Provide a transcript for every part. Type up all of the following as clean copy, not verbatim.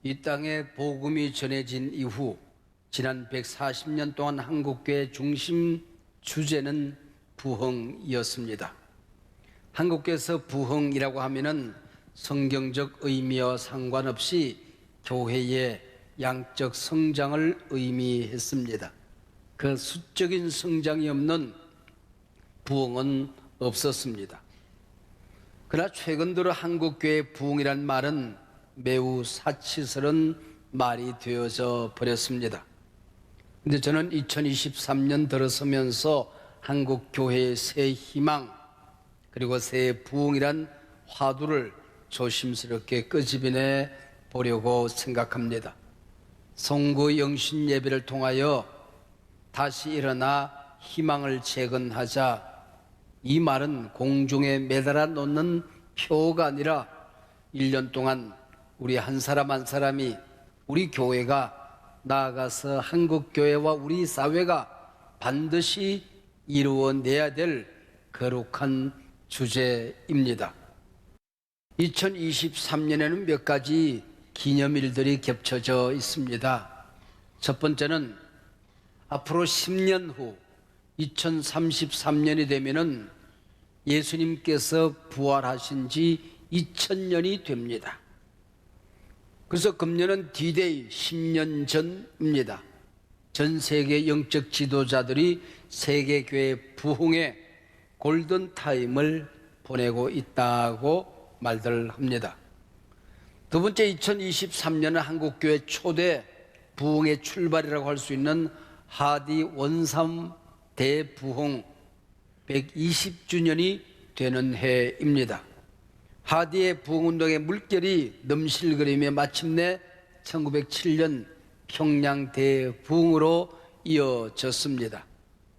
이 땅에 복음이 전해진 이후 지난 140년 동안 한국교회 중심 주제는 부흥이었습니다. 한국교회에서 부흥이라고 하면은 성경적 의미와 상관없이 교회의 양적 성장을 의미했습니다. 그 수적인 성장이 없는 부흥은 없었습니다. 그러나 최근 들어 한국교회 부흥이란 말은 매우 사치스러운 말이 되어져 버렸습니다. 근데 저는 2023년 들어서면서 한국교회의 새 희망 그리고 새 부흥이란 화두를 조심스럽게 끄집어내 보려고 생각합니다. 송구 영신 예배를 통하여 다시 일어나 희망을 재건하자, 이 말은 공중에 매달아 놓는 표가 아니라 1년 동안 우리 한 사람 한 사람이 우리 교회가 나아가서 한국교회와 우리 사회가 반드시 이루어내야 될 거룩한 주제입니다. 2023년에는 몇 가지 기념일들이 겹쳐져 있습니다. 첫 번째는 앞으로 10년 후 2033년이 되면은 예수님께서 부활하신 지 2000년이 됩니다. 그래서 금년은 D-Day 10년 전입니다. 전 세계 영적 지도자들이 세계교회 부흥의 골든타임을 보내고 있다고 말들 합니다. 두 번째, 2023년은 한국교회 초대 부흥의 출발이라고 할 수 있는 하디 원삼 대부흥 120주년이 되는 해입니다. 하디의 부흥운동의 물결이 넘실거리며 마침내 1907년 평양 대부흥으로 이어졌습니다.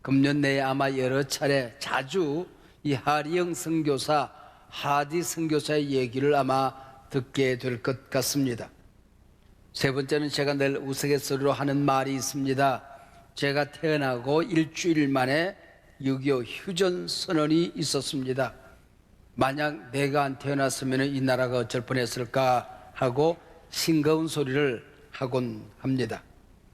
금년 내에 아마 여러 차례 자주 이 하리영 선교사, 하디 선교사의 얘기를 아마 듣게 될 것 같습니다. 세 번째는 제가 늘 우스갯소리로 하는 말이 있습니다. 제가 태어나고 일주일 만에 6.25 휴전선언이 있었습니다. 만약 내가 안 태어났으면 이 나라가 어쩔 뻔했을까 하고 싱거운 소리를 하곤 합니다.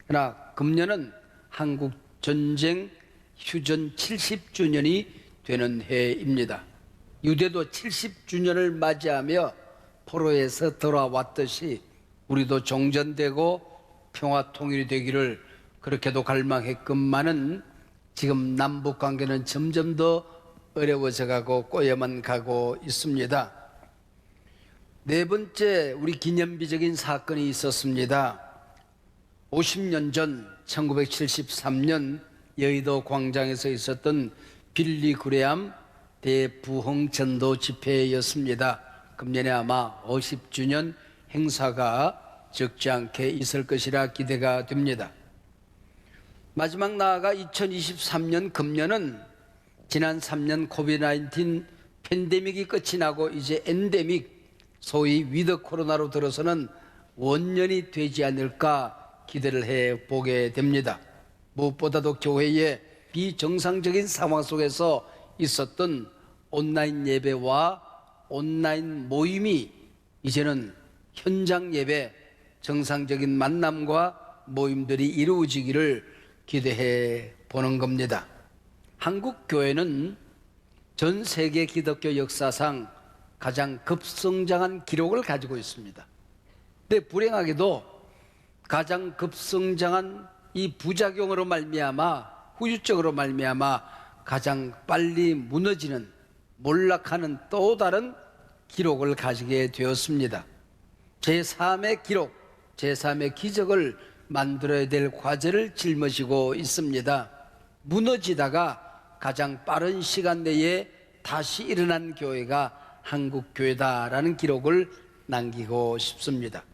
그러나 금년은 한국 전쟁 휴전 70주년이 되는 해입니다. 유대도 70주년을 맞이하며 포로에서 돌아왔듯이 우리도 종전되고 평화 통일이 되기를 그렇게도 갈망했건만은 지금 남북 관계는 점점 더 어려워져 가고 꼬여만 가고 있습니다. 네 번째, 우리 기념비적인 사건이 있었습니다. 50년 전 1973년 여의도 광장에서 있었던 빌리 그레암 대부흥 전도 집회였습니다. 금년에 아마 50주년 행사가 적지 않게 있을 것이라 기대가 됩니다. 마지막 나아가 2023년 금년은 지난 3년 코비드-19 팬데믹이 끝이 나고 이제 엔데믹, 소위 위드 코로나로 들어서는 원년이 되지 않을까 기대를 해보게 됩니다. 무엇보다도 교회의 비정상적인 상황 속에서 있었던 온라인 예배와 온라인 모임이 이제는 현장 예배, 정상적인 만남과 모임들이 이루어지기를 기대해 보는 겁니다. 한국 교회는 전 세계 기독교 역사상 가장 급성장한 기록을 가지고 있습니다. 근데 불행하게도 가장 급성장한 이 부작용으로 말미암아, 후유증으로 말미암아 가장 빨리 무너지는, 몰락하는 또 다른 기록을 가지게 되었습니다. 제3의 기록, 제3의 기적을 만들어야 될 과제를 짊어지고 있습니다. 무너지다가 가장 빠른 시간 내에 다시 일어난 교회가 한국교회다라는 기록을 남기고 싶습니다.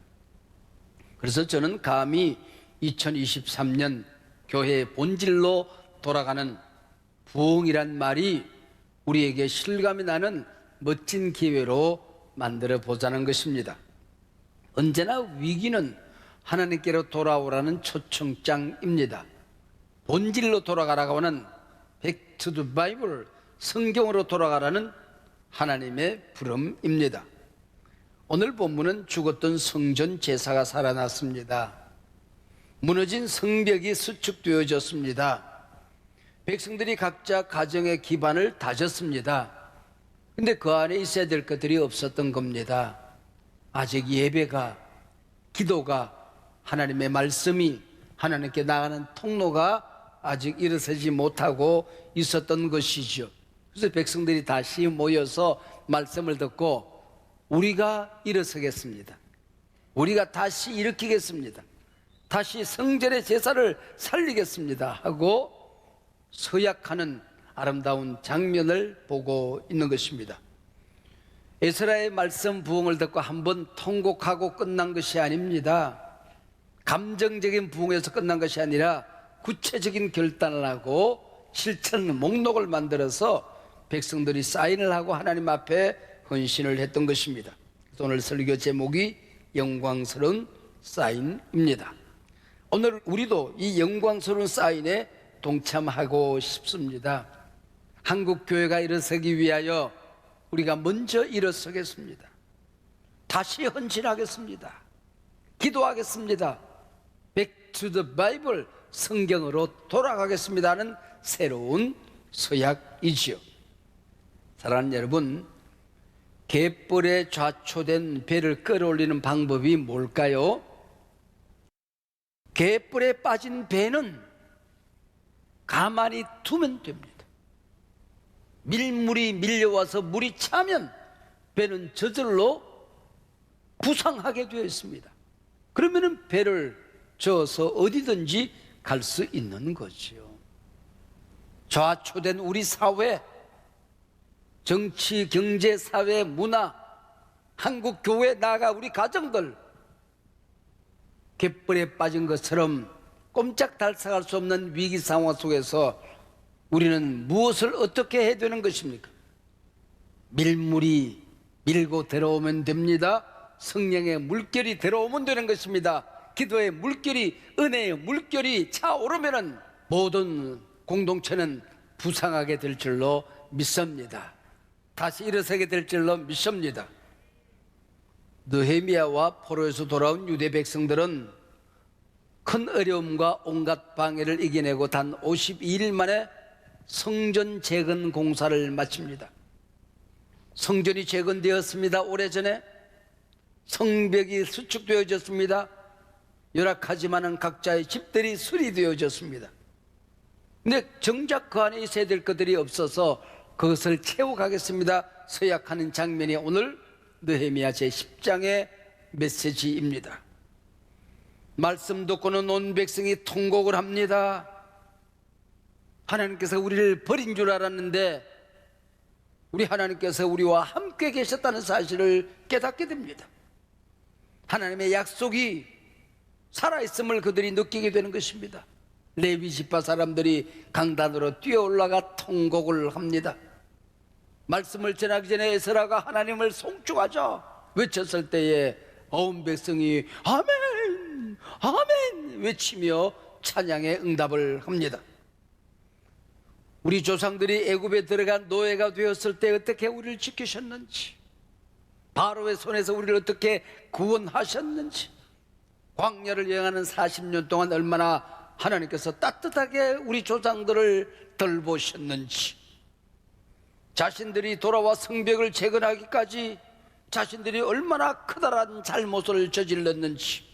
그래서 저는 감히 2023년 교회의 본질로 돌아가는 부흥이란 말이 우리에게 실감이 나는 멋진 기회로 만들어 보자는 것입니다. 언제나 위기는 하나님께로 돌아오라는 초청장입니다. 본질로 돌아가라고 하는 Back to the Bible, 성경으로 돌아가라는 하나님의 부름입니다. 오늘 본문은 죽었던 성전 제사가 살아났습니다. 무너진 성벽이 수축되어졌습니다. 백성들이 각자 가정의 기반을 다졌습니다. 근데 그 안에 있어야 될 것들이 없었던 겁니다. 아직 예배가, 기도가, 하나님의 말씀이 하나님께 나가는 통로가 아직 일어서지 못하고 있었던 것이죠. 그래서 백성들이 다시 모여서 말씀을 듣고 우리가 일어서겠습니다. 우리가 다시 일으키겠습니다. 다시 성전의 제사를 살리겠습니다 하고 서약하는 아름다운 장면을 보고 있는 것입니다. 에스라의 말씀 부흥을 듣고 한번 통곡하고 끝난 것이 아닙니다. 감정적인 부흥에서 끝난 것이 아니라 구체적인 결단을 하고 실천 목록을 만들어서 백성들이 사인을 하고 하나님 앞에 헌신을 했던 것입니다. 그래서 오늘 설교 제목이 영광스러운 사인입니다. 오늘 우리도 이 영광스러운 사인에 동참하고 싶습니다. 한국 교회가 일어서기 위하여 우리가 먼저 일어서겠습니다. 다시 헌신하겠습니다. 기도하겠습니다. Back to the Bible, 성경으로 돌아가겠습니다 하는 새로운 서약이지요. 사랑하는 여러분, 갯벌에 좌초된 배를 끌어올리는 방법이 뭘까요? 갯벌에 빠진 배는 가만히 두면 됩니다. 밀물이 밀려와서 물이 차면 배는 저절로 부상하게 되어 있습니다. 그러면 배를 저어서 어디든지 갈 수 있는 거죠. 좌초된 우리 사회, 정치, 경제, 사회, 문화, 한국 교회, 나아가 우리 가정들, 갯벌에 빠진 것처럼 꼼짝달싹할 수 없는 위기 상황 속에서 우리는 무엇을 어떻게 해야 되는 것입니까? 밀물이 밀고 들어오면 됩니다. 성령의 물결이 들어오면 되는 것입니다. 기도의 물결이, 은혜의 물결이 차오르면 모든 공동체는 부상하게 될 줄로 믿습니다. 다시 일어서게 될 줄로 믿습니다. 느헤미야와 포로에서 돌아온 유대 백성들은 큰 어려움과 온갖 방해를 이겨내고 단 52일 만에 성전 재건 공사를 마칩니다. 성전이 재건되었습니다. 오래전에 성벽이 수축되어졌습니다. 열악하지만은 각자의 집들이 수리되어졌습니다. 근데 정작 그 안에 있어야 될 것들이 없어서 그것을 채워가겠습니다 서약하는 장면이 오늘 느헤미야 제10장의 메시지입니다. 말씀 듣고는 온 백성이 통곡을 합니다. 하나님께서 우리를 버린 줄 알았는데 우리 하나님께서 우리와 함께 계셨다는 사실을 깨닫게 됩니다. 하나님의 약속이 살아있음을 그들이 느끼게 되는 것입니다. 레위 지파 사람들이 강단으로 뛰어 올라가 통곡을 합니다. 말씀을 전하기 전에 에스라가 하나님을 송축하자 외쳤을 때에 온 백성이 아멘 아멘 외치며 찬양의 응답을 합니다. 우리 조상들이 애굽에 들어간 노예가 되었을 때 어떻게 우리를 지키셨는지, 바로의 손에서 우리를 어떻게 구원하셨는지, 광야를 여행하는 40년 동안 얼마나 하나님께서 따뜻하게 우리 조상들을 돌보셨는지, 자신들이 돌아와 성벽을 재건하기까지 자신들이 얼마나 커다란 잘못을 저질렀는지,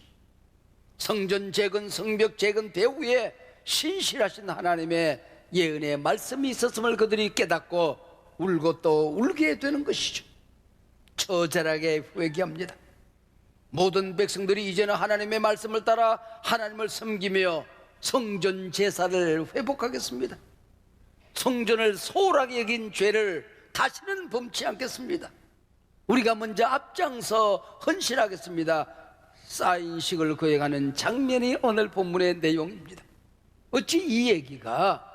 성전 재건, 성벽 재건 배후에 신실하신 하나님의 예언의 말씀이 있었음을 그들이 깨닫고 울고 또 울게 되는 것이죠. 처절하게 회개합니다. 모든 백성들이 이제는 하나님의 말씀을 따라 하나님을 섬기며 성전 제사를 회복하겠습니다. 성전을 소홀하게 여긴 죄를 다시는 범치 않겠습니다. 우리가 먼저 앞장서 헌신하겠습니다. 사인식을 거행하는 장면이 오늘 본문의 내용입니다. 어찌 이 얘기가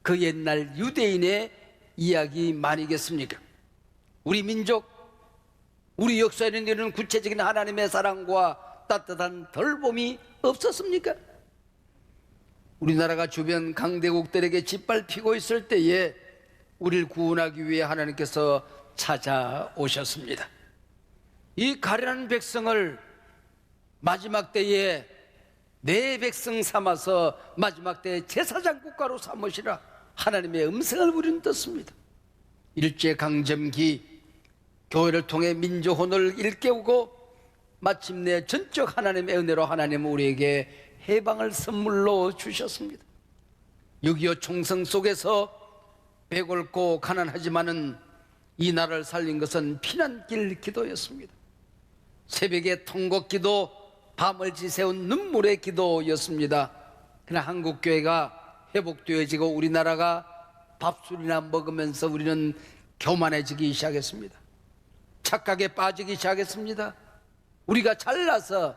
그 옛날 유대인의 이야기만이겠습니까? 우리 민족, 우리 역사에는 이런 구체적인 하나님의 사랑과 따뜻한 돌봄이 없었습니까? 우리나라가 주변 강대국들에게 짓밟히고 있을 때에 우리를 구원하기 위해 하나님께서 찾아오셨습니다. 이 가련한 백성을 마지막 때에 내 백성 삼아서 마지막 때에 제사장 국가로 삼으시라 하나님의 음성을 우리는 듣습니다. 일제강점기 교회를 통해 민족혼을 일깨우고 마침내 전적 하나님의 은혜로 하나님은 우리에게 해방을 선물로 주셨습니다. 6.25 총성 속에서 배골고 가난하지만은 이 나라를 살린 것은 피난길 기도였습니다. 새벽에 통곡기도, 밤을 지새운 눈물의 기도였습니다. 그러나 한국교회가 회복되어지고 우리나라가 밥술이나 먹으면서 우리는 교만해지기 시작했습니다. 착각에 빠지기 시작했습니다. 우리가 잘나서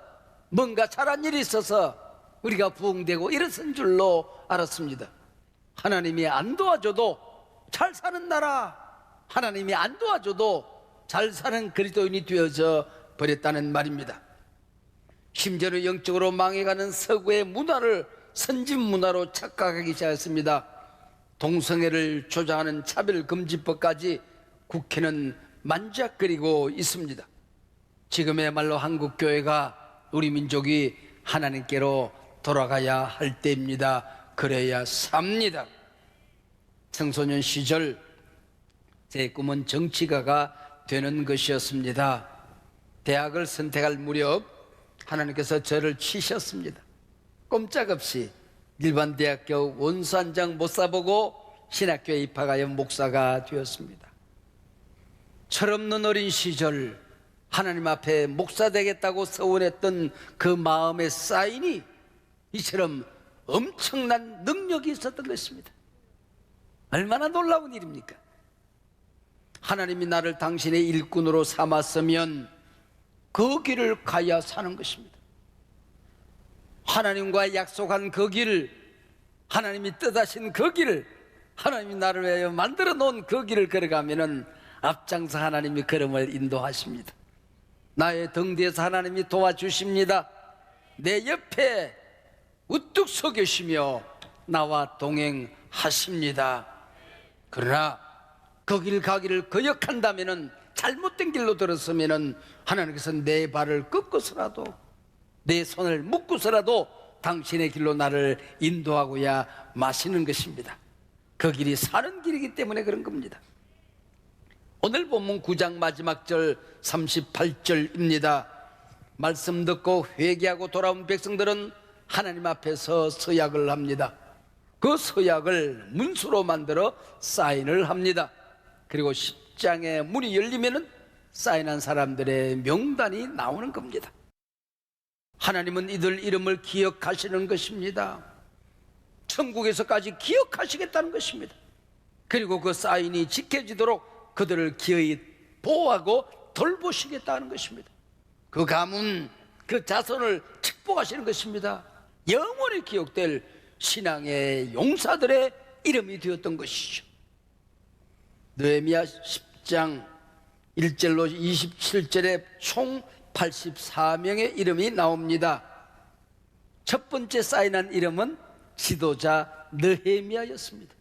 뭔가 잘한 일이 있어서 우리가 부흥되고 이랬은 줄로 알았습니다. 하나님이 안 도와줘도 잘 사는 나라, 하나님이 안 도와줘도 잘 사는 그리스도인이 되어져 버렸다는 말입니다. 심지어는 영적으로 망해가는 서구의 문화를 선진 문화로 착각하기 시작했습니다. 동성애를 조장하는 차별금지법까지 국회는 만작거리고 있습니다. 지금의말로 한국교회가 우리 민족이 하나님께로 돌아가야 할 때입니다. 그래야 삽니다. 청소년 시절 제 꿈은 정치가가 되는 것이었습니다. 대학을 선택할 무렵 하나님께서 저를 치셨습니다. 꼼짝없이 일반 대학교 원수 한 장 못 사보고 신학교에 입학하여 목사가 되었습니다. 철없는 어린 시절 하나님 앞에 목사 되겠다고 서원했던 그 마음의 사인이 이처럼 엄청난 능력이 있었던 것입니다. 얼마나 놀라운 일입니까? 하나님이 나를 당신의 일꾼으로 삼았으면 그 길을 가야 사는 것입니다. 하나님과 약속한 그 길, 하나님이 뜻하신 그 길을, 하나님이 나를 위하여 만들어 놓은 그 길을 걸어가면은 앞장서 하나님이 걸음을 인도하십니다. 나의 등 뒤에서 하나님이 도와주십니다. 내 옆에 우뚝 서 계시며 나와 동행하십니다. 그러나 그 길 가기를 거역한다면은, 잘못된 길로 들었으면은 하나님께서 내 발을 꺾어서라도, 내 손을 묶고서라도 당신의 길로 나를 인도하고야 마시는 것입니다. 그 길이 사는 길이기 때문에 그런 겁니다. 오늘 본문 9장 마지막 절 38절입니다. 말씀 듣고 회개하고 돌아온 백성들은 하나님 앞에서 서약을 합니다. 그 서약을 문수로 만들어 사인을 합니다. 그리고 10장의 문이 열리면은 사인한 사람들의 명단이 나오는 겁니다. 하나님은 이들 이름을 기억하시는 것입니다. 천국에서까지 기억하시겠다는 것입니다. 그리고 그 사인이 지켜지도록 그들을 기어이 보호하고 돌보시겠다는 것입니다. 그 가문, 그 자손을 축복하시는 것입니다. 영원히 기억될 신앙의 용사들의 이름이 되었던 것이죠. 느헤미야 10장 1절로 27절에 총 84명의 이름이 나옵니다. 첫 번째 사인한 이름은 지도자 느헤미야였습니다.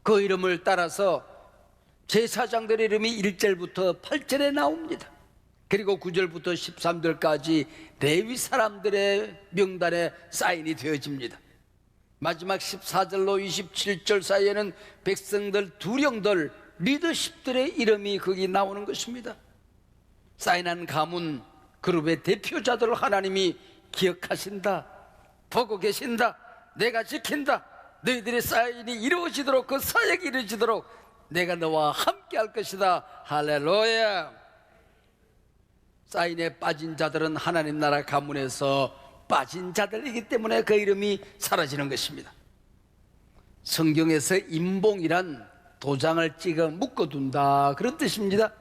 그 이름을 따라서 제사장들의 이름이 1절부터 8절에 나옵니다. 그리고 9절부터 13절까지 레위 사람들의 명단에 사인이 되어집니다. 마지막 14절로 27절 사이에는 백성들, 두령들, 리더십들의 이름이 거기 나오는 것입니다. 사인한 가문, 그룹의 대표자들을 하나님이 기억하신다, 보고 계신다, 내가 지킨다, 너희들의 사인이 이루어지도록, 그 사역이 이루어지도록 내가 너와 함께 할 것이다. 할렐루야. 사인에 빠진 자들은 하나님 나라 가문에서 빠진 자들이기 때문에 그 이름이 사라지는 것입니다. 성경에서 임봉이란 도장을 찍어 묶어둔다, 그런 뜻입니다.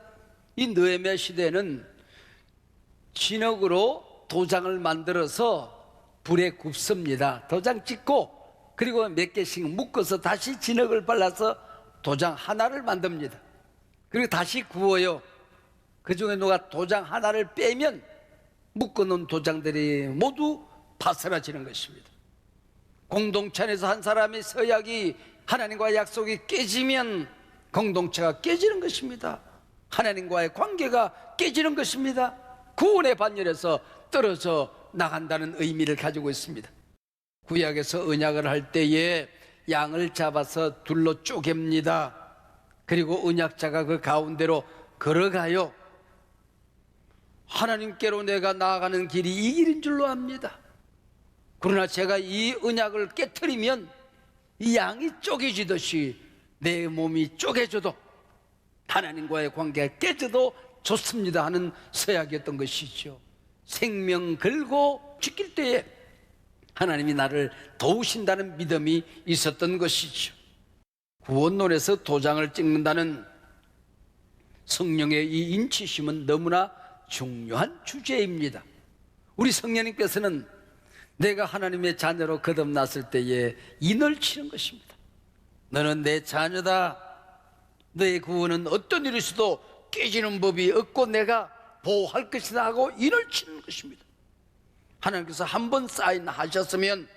이 느헤미야 시대는 진흙으로 도장을 만들어서 불에 굽습니다. 도장 찍고 그리고 몇 개씩 묶어서 다시 진흙을 발라서 도장 하나를 만듭니다. 그리고 다시 구워요. 그 중에 누가 도장 하나를 빼면 묶어놓은 도장들이 모두 파스라지는 것입니다. 공동체 안에서 한 사람의 서약이, 하나님과 약속이 깨지면 공동체가 깨지는 것입니다. 하나님과의 관계가 깨지는 것입니다. 구원의 반열에서 떨어져 나간다는 의미를 가지고 있습니다. 구약에서 언약을 할 때에 양을 잡아서 둘로 쪼갭니다. 그리고 언약자가 그 가운데로 걸어가요. 하나님께로 내가 나아가는 길이 이 길인 줄로 압니다. 그러나 제가 이 언약을 깨트리면 이 양이 쪼개지듯이 내 몸이 쪼개져도 하나님과의 관계가 깨져도 좋습니다 하는 서약이었던 것이죠. 생명 걸고 지킬 때에 하나님이 나를 도우신다는 믿음이 있었던 것이죠. 구원론에서 도장을 찍는다는 성령의 이 인치심은 너무나 중요한 주제입니다. 우리 성령님께서는 내가 하나님의 자녀로 거듭났을 때에 인을 치는 것입니다. 너는 내 자녀다. 너의 구원은 어떤 일일수도 깨지는 법이 없고 내가 보호할 것이다 하고 인을 치는 것입니다. 하나님께서 한 번 사인하셨으면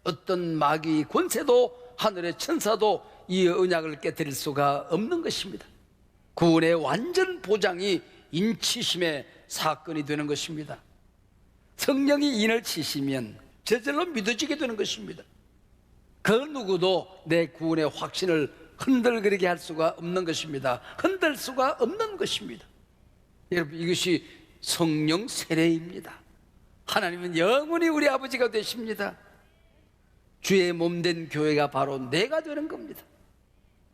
어떤 마귀 권세도 하늘의 천사도 이 언약을 깨뜨릴 수가 없는 것입니다. 구원의 완전 보장이 인치심의 사건이 되는 것입니다. 성령이 인을 치시면 저절로 믿어지게 되는 것입니다. 그 누구도 내 구원의 확신을 흔들거리게 할 수가 없는 것입니다. 흔들 수가 없는 것입니다. 여러분, 이것이 성령 세례입니다. 하나님은 영원히 우리 아버지가 되십니다. 주의 몸된 교회가 바로 내가 되는 겁니다.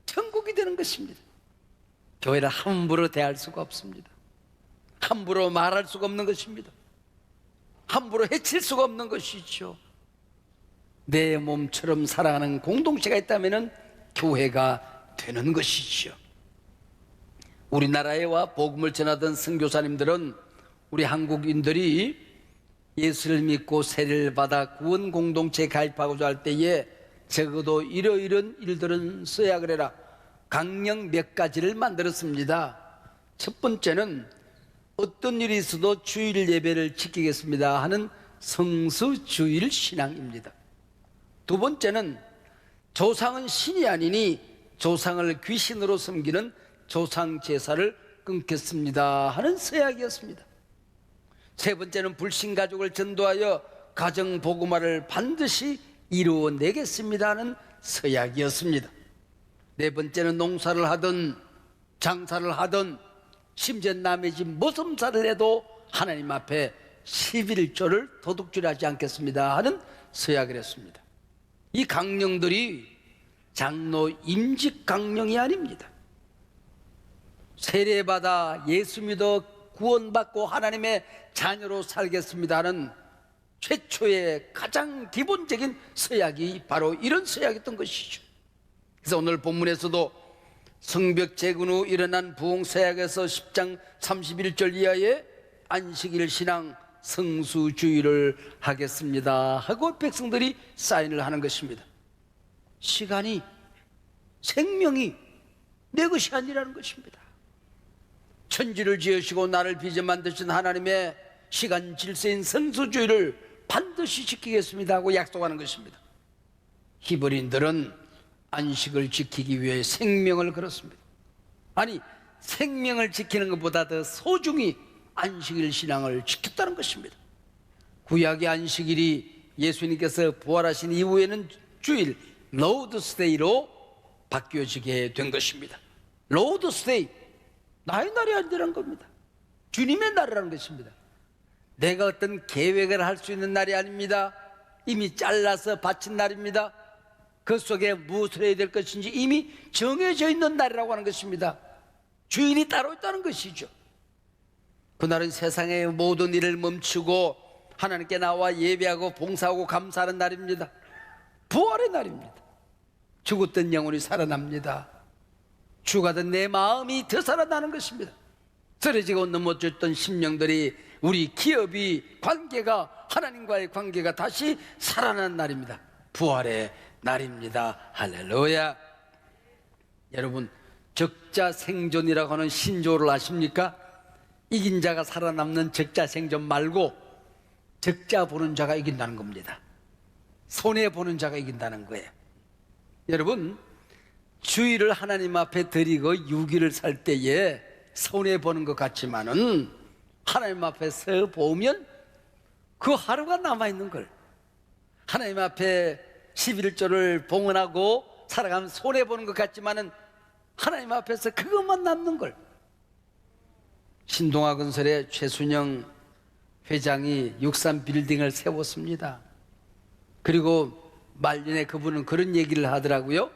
천국이 되는 것입니다. 교회를 함부로 대할 수가 없습니다. 함부로 말할 수가 없는 것입니다. 함부로 해칠 수가 없는 것이죠. 내 몸처럼 살아가는 공동체가 있다면 교회가 되는 것이죠. 우리나라에 와 복음을 전하던 선교사님들은 우리 한국인들이 예수를 믿고 세례를 받아 구원 공동체에 가입하고자 할 때에 적어도 이러이런 일들은 써야 그래라 강령 몇 가지를 만들었습니다. 첫 번째는 어떤 일이 있어도 주일 예배를 지키겠습니다 하는 성수주일 신앙입니다. 두 번째는 조상은 신이 아니니 조상을 귀신으로 섬기는 조상 제사를 끊겠습니다 하는 서약이었습니다. 세 번째는 불신 가족을 전도하여 가정 복음화를 반드시 이루어내겠습니다 하는 서약이었습니다. 네 번째는 농사를 하든 장사를 하든 심지어 남의 집 모섬사를 해도 하나님 앞에 11조를 도둑질하지 않겠습니다 하는 서약을 했습니다. 이 강령들이 장로 임직 강령이 아닙니다. 세례받아 예수 믿어 구원받고 하나님의 자녀로 살겠습니다 하는 최초의 가장 기본적인 서약이 바로 이런 서약이었던 것이죠. 그래서 오늘 본문에서도 성벽 재건 후 일어난 부흥 서약에서 10장 31절 이하에 안식일 신앙 성수주의를 하겠습니다 하고 백성들이 사인을 하는 것입니다. 시간이 생명이 내 것이 아니라는 것입니다. 천지를 지으시고 나를 빚어 만드신 하나님의 시간 질서인 성수주의를 반드시 지키겠습니다 하고 약속하는 것입니다. 히브리인들은 안식을 지키기 위해 생명을 걸었습니다. 아니, 생명을 지키는 것보다 더 소중히 안식일 신앙을 지켰다는 것입니다. 구약의 안식일이 예수님께서 부활하신 이후에는 주일 로드스데이로 바뀌어지게 된 것입니다. 로드스데이, 나의 날이 아니라는 겁니다. 주님의 날이라는 것입니다. 내가 어떤 계획을 할 수 있는 날이 아닙니다. 이미 잘라서 바친 날입니다. 그 속에 무엇을 해야 될 것인지 이미 정해져 있는 날이라고 하는 것입니다. 주인이 따로 있다는 것이죠. 그날은 세상의 모든 일을 멈추고 하나님께 나와 예배하고 봉사하고 감사하는 날입니다. 부활의 날입니다. 죽었던 영혼이 살아납니다. 죽어든 내 마음이 더 살아나는 것입니다. 쓰러지고 넘어졌던 심령들이 우리 기업이 관계가 하나님과의 관계가 다시 살아난 날입니다. 부활의 날입니다. 할렐루야. 여러분, 적자생존이라고 하는 신조를 아십니까? 이긴 자가 살아남는 적자생존 말고 적자 보는 자가 이긴다는 겁니다. 손해보는 자가 이긴다는 거예요. 여러분, 주일을 하나님 앞에 드리고 6일을 살 때에 손해보는 것 같지만은 하나님 앞에서 보면 그 하루가 남아있는 걸, 하나님 앞에 11조를 봉헌하고 살아가면 손해보는 것 같지만은 하나님 앞에서 그것만 남는 걸. 신동아건설의 최순영 회장이 63빌딩을 세웠습니다. 그리고 말년에 그분은 그런 얘기를 하더라고요.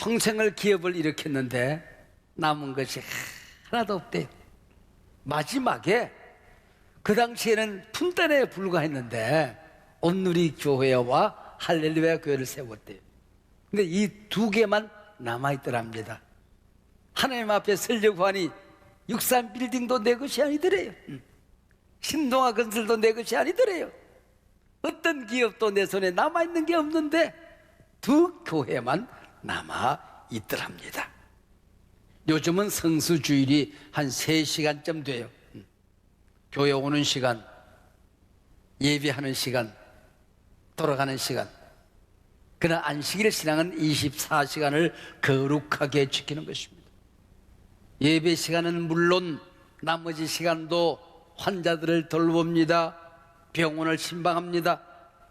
평생을 기업을 일으켰는데 남은 것이 하나도 없대요. 마지막에 그 당시에는 푼단에 불과했는데 온누리 교회와 할렐루야 교회를 세웠대요. 근데 이 두 개만 남아있더랍니다. 하나님 앞에 서려고 하니 63빌딩도 내 것이 아니더래요. 신동아 건설도 내 것이 아니더래요. 어떤 기업도 내 손에 남아있는 게 없는데 두 교회만 남아있더랍니다. 요즘은 성수주일이 한 3시간쯤 돼요. 교회 오는 시간, 예배하는 시간, 돌아가는 시간. 그러나 안식일 신앙은 24시간을 거룩하게 지키는 것입니다. 예배 시간은 물론 나머지 시간도 환자들을 돌봅니다. 병원을 신방합니다.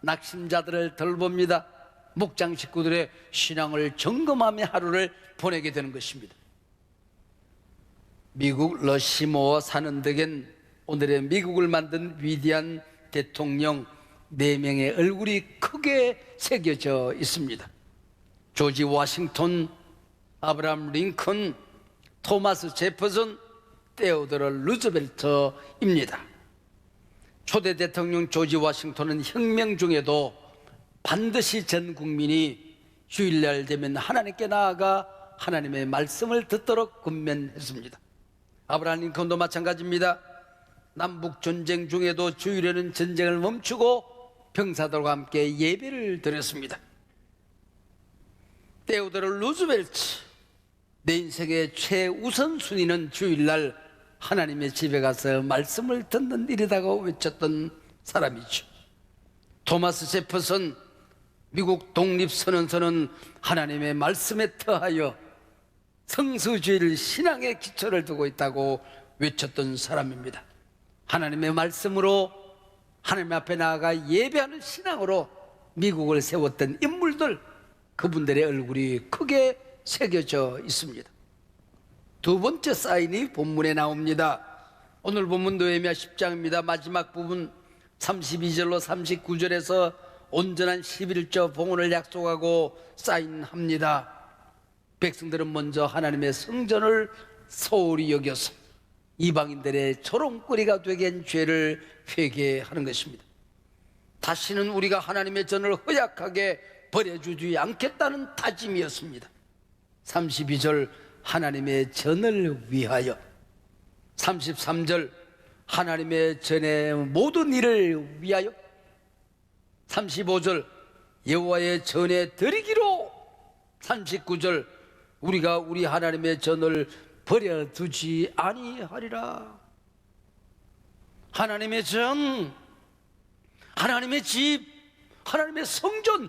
낙심자들을 돌봅니다. 목장 식구들의 신앙을 점검하며 하루를 보내게 되는 것입니다. 미국 러시모어 사는 덕엔 오늘의 미국을 만든 위대한 대통령 4명의 얼굴이 크게 새겨져 있습니다. 조지 워싱턴, 아브라함 링컨, 토마스 제퍼슨, 테오도로 루즈벨트입니다. 초대 대통령 조지 워싱턴은 혁명 중에도 반드시 전 국민이 주일날 되면 하나님께 나아가 하나님의 말씀을 듣도록 권면했습니다. 아브라함 링컨도 마찬가지입니다. 남북 전쟁 중에도 주일에는 전쟁을 멈추고 병사들과 함께 예배를 드렸습니다. 테오도로 루즈벨트, 내 인생의 최우선 순위는 주일날 하나님의 집에 가서 말씀을 듣는 일이라고 외쳤던 사람이죠. 토마스 제퍼슨, 미국 독립선언서는 하나님의 말씀에 터하여 성수주일 신앙의 기초를 두고 있다고 외쳤던 사람입니다. 하나님의 말씀으로 하나님 앞에 나아가 예배하는 신앙으로 미국을 세웠던 인물들, 그분들의 얼굴이 크게 새겨져 있습니다. 두 번째 사인이 본문에 나옵니다. 오늘 본문 느헤미야 10장입니다. 마지막 부분 32절로 39절에서 온전한 11조 봉헌을 약속하고 사인합니다. 백성들은 먼저 하나님의 성전을 소홀히 여겨서 이방인들의 조롱거리가 되게 한 죄를 회개하는 것입니다. 다시는 우리가 하나님의 전을 허약하게 버려주지 않겠다는 다짐이었습니다. 32절 하나님의 전을 위하여, 33절 하나님의 전의 모든 일을 위하여, 35절 여호와의 전에 드리기로, 39절 우리가 우리 하나님의 전을 버려두지 아니하리라. 하나님의 전, 하나님의 집, 하나님의 성전,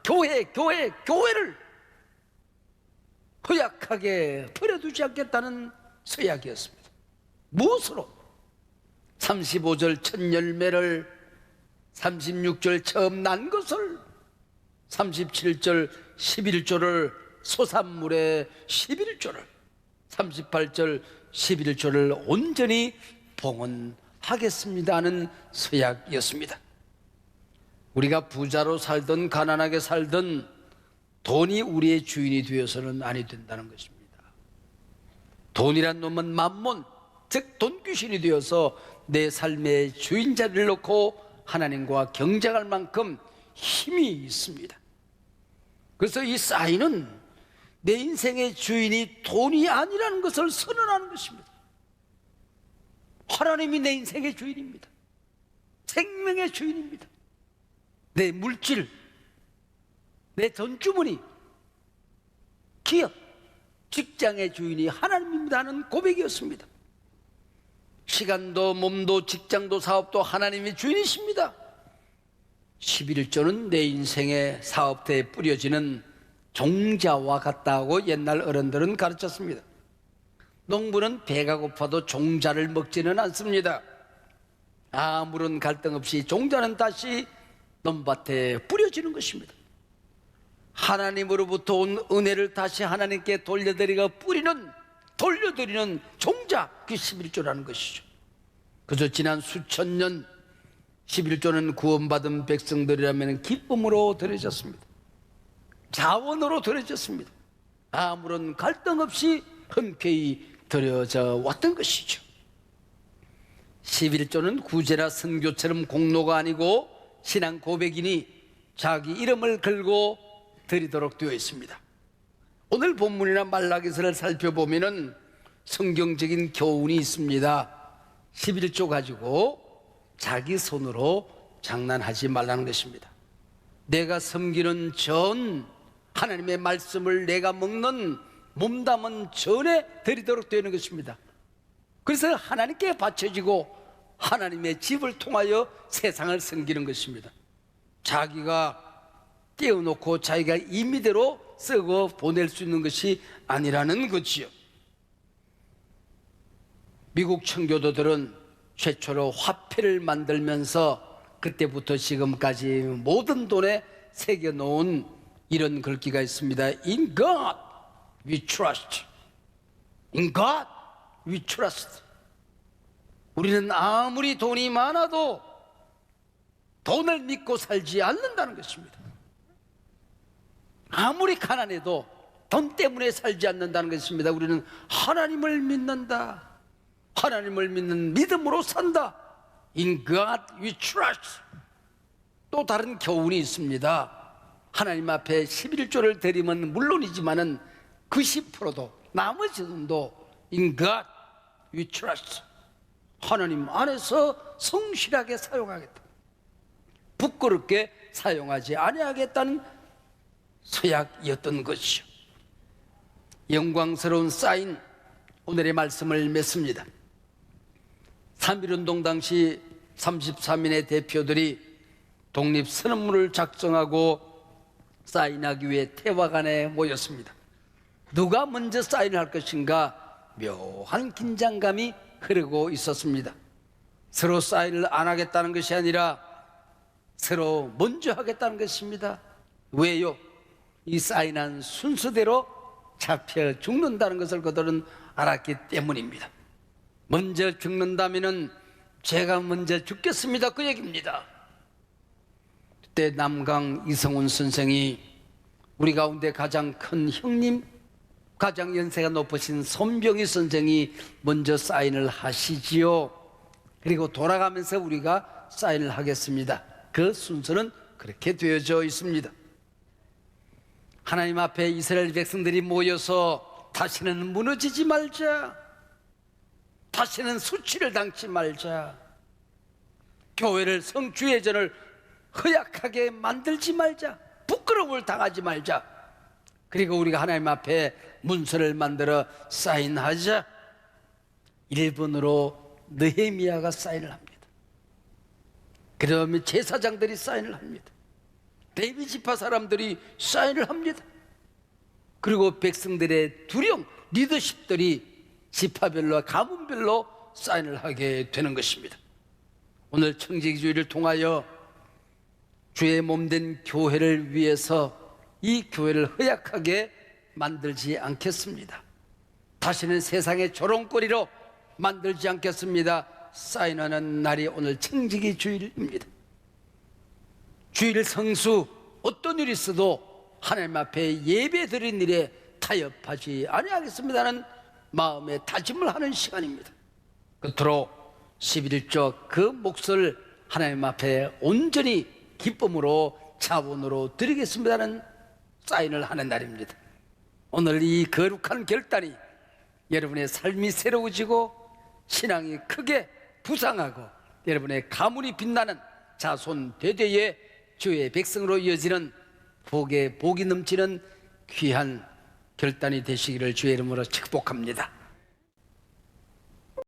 교회를 허약하게 버려두지 않겠다는 서약이었습니다. 무엇으로? 35절 첫 열매를, 36절 처음 난 것을, 37절 11조를, 소산물의 11조를, 38절 11조를 온전히 봉헌하겠습니다 하는 서약이었습니다. 우리가 부자로 살든 가난하게 살든 돈이 우리의 주인이 되어서는 아니 된다는 것입니다. 돈이란 놈은 만몬, 즉 돈귀신이 되어서 내 삶의 주인 자리를 놓고 하나님과 경쟁할 만큼 힘이 있습니다. 그래서 이 사인은 내 인생의 주인이 돈이 아니라는 것을 선언하는 것입니다. 하나님이 내 인생의 주인입니다. 생명의 주인입니다. 내 물질, 내 돈주머니, 기업, 직장의 주인이 하나님입니다 하는 고백이었습니다. 시간도 몸도 직장도 사업도 하나님의 주인이십니다. 11조는 내 인생의 사업대에 뿌려지는 종자와 같다고 옛날 어른들은 가르쳤습니다. 농부는 배가 고파도 종자를 먹지는 않습니다. 아무런 갈등 없이 종자는 다시 논밭에 뿌려지는 것입니다. 하나님으로부터 온 은혜를 다시 하나님께 돌려드리는 종자, 그 11조라는 것이죠. 그저 지난 수천 년 11조는 구원받은 백성들이라면 기쁨으로 드려졌습니다. 자원으로 드려졌습니다. 아무런 갈등 없이 흔쾌히 드려져 왔던 것이죠. 11조는 구제나 선교처럼 공로가 아니고 신앙 고백이니 자기 이름을 걸고 드리도록 되어 있습니다. 오늘 본문이나 말라기서를 살펴보면 성경적인 교훈이 있습니다. 11조 가지고 자기 손으로 장난하지 말라는 것입니다. 내가 섬기는 전, 하나님의 말씀을 내가 먹는 몸담은 전에 드리도록 되는 것입니다. 그래서 하나님께 바쳐지고 하나님의 집을 통하여 세상을 섬기는 것입니다. 자기가 떼어놓고 자기가 임의대로 쓰고 보낼 수 있는 것이 아니라는 거지요. 미국 청교도들은 최초로 화폐를 만들면서 그때부터 지금까지 모든 돈에 새겨놓은 이런 글귀가 있습니다. In God we trust. In God we trust. 우리는 아무리 돈이 많아도 돈을 믿고 살지 않는다는 것입니다. 아무리 가난해도 돈 때문에 살지 않는다는 것입니다. 우리는 하나님을 믿는다. 하나님을 믿는 믿음으로 산다. In God we trust. 또 다른 교훈이 있습니다. 하나님 앞에 11조를 드리면 물론이지만은 그 10%도 나머지 돈도 In God we trust. 하나님 안에서 성실하게 사용하겠다. 부끄럽게 사용하지 아니하겠다는 서약이었던 것이죠. 영광스러운 사인, 오늘의 말씀을 맺습니다. 3.1운동 당시 33인의 대표들이 독립선언문을 작성하고 사인하기 위해 태화관에 모였습니다. 누가 먼저 사인을 할 것인가 묘한 긴장감이 흐르고 있었습니다. 서로 사인을 안 하겠다는 것이 아니라 서로 먼저 하겠다는 것입니다. 왜요? 이 사인한 순서대로 잡혀 죽는다는 것을 그들은 알았기 때문입니다. 먼저 죽는다면은 제가 먼저 죽겠습니다, 그 얘기입니다. 그때 남강 이성훈 선생이 우리 가운데 가장 큰 형님, 가장 연세가 높으신 손병희 선생이 먼저 사인을 하시지요. 그리고 돌아가면서 우리가 사인을 하겠습니다. 그 순서는 그렇게 되어져 있습니다. 하나님 앞에 이스라엘 백성들이 모여서 다시는 무너지지 말자, 다시는 수치를 당치 말자, 교회를 성주예전을 허약하게 만들지 말자, 부끄러움을 당하지 말자, 그리고 우리가 하나님 앞에 문서를 만들어 사인하자. 일본어로 느헤미야가 사인을 합니다. 그러면 제사장들이 사인을 합니다. 레위 지파 사람들이 사인을 합니다. 그리고 백성들의 두령 리더십들이 지파별로 가문별로 사인을 하게 되는 것입니다. 오늘 청지기주의를 통하여 주의 몸된 교회를 위해서 이 교회를 허약하게 만들지 않겠습니다. 다시는 세상의 조롱거리로 만들지 않겠습니다. 사인하는 날이 오늘 청지기주일입니다. 주일 성수 어떤 일이 있어도 하나님 앞에 예배 드린 일에 타협하지 아니하겠습니다는 마음의 다짐을 하는 시간입니다. 끝으로 11조 그 몫을 하나님 앞에 온전히 기쁨으로 자원으로 드리겠습니다는 사인을 하는 날입니다. 오늘 이 거룩한 결단이 여러분의 삶이 새로워지고 신앙이 크게 부상하고 여러분의 가문이 빛나는 자손 대대의 주의 백성으로 이어지는 복에 복이 넘치는 귀한 결단이 되시기를 주의 이름으로 축복합니다.